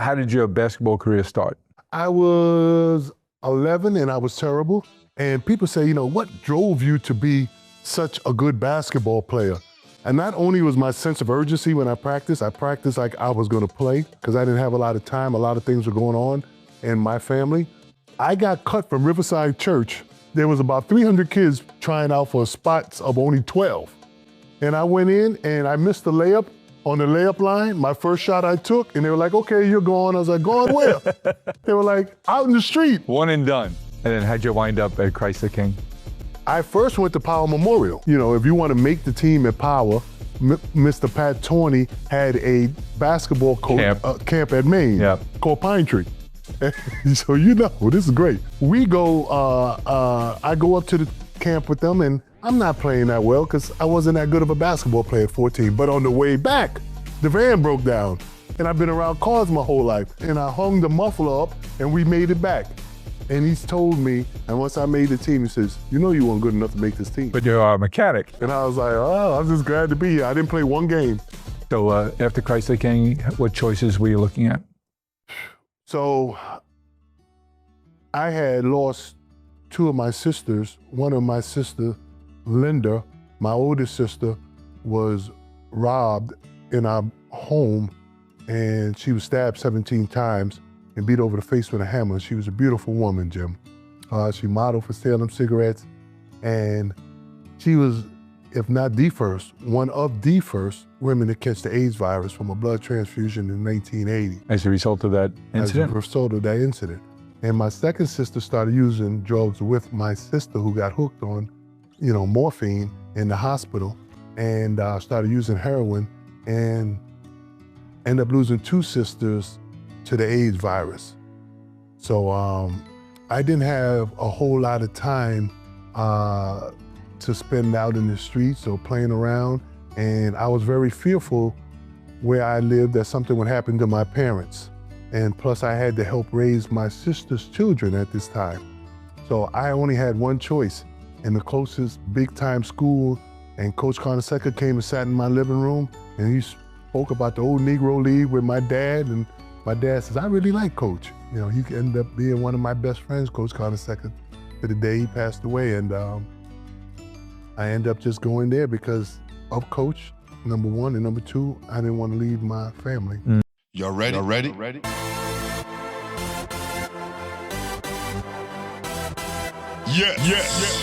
How did your basketball career start? I was 11 and I was terrible. And people say, you know, what drove you to be such a good basketball player? And not only was my sense of urgency when I practiced like I was gonna play because I didn't have a lot of time, a lot of things were going on in my family. I got cut from Riverside Church. There was about 300 kids trying out for spots of only 12. And I went in and I missed the layup on the layup line, my first shot I took, and they were like, okay, you're gone. I was like, gone where? They were like, out in the street. One and done. And then how'd you wind up at Christ the King? I first went to Power Memorial. You know, if you want to make the team at Power, Mr. Pat Torney had a basketball camp at Maine called Pine Tree. So you know, this is great. We go, I go up to the camp with them and I'm not playing that well because I wasn't that good of a basketball player at 14. But on the way back, the van broke down. And I've been around cars my whole life. And I hung the muffler up and we made it back. And he's told me, and once I made the team, he says, you know you weren't good enough to make this team. But you're a mechanic. And I was like, oh, I'm just glad to be here. I didn't play one game. So after Christ the King, what choices were you looking at? So I had lost two of my sisters. One of my sisters, Linda, my oldest sister, was robbed in our home and she was stabbed 17 times and beat over the face with a hammer. She was a beautiful woman, Jim. She modeled for Salem Cigarettes and she was, if not the first, one of the first women to catch the AIDS virus from a blood transfusion in 1980. As a result of that incident? As a result of that incident. And my second sister started using drugs with my sister who got hooked on, you know, morphine in the hospital and started using heroin and ended up losing two sisters to the AIDS virus. So I didn't have a whole lot of time to spend out in the streets or playing around. And I was very fearful where I lived that something would happen to my parents. And plus I had to help raise my sister's children at this time. So I only had one choice. In the closest big time school, and Coach Carnesecca came and sat in my living room and he spoke about the old Negro League with my dad, and my dad says, I really like Coach. You know, he ended up being one of my best friends, Coach Carnesecca, to the day he passed away. And I ended up just going there because of Coach, number one, and number two, I didn't want to leave my family. Y'all ready? Y'all ready? Ready? Yeah.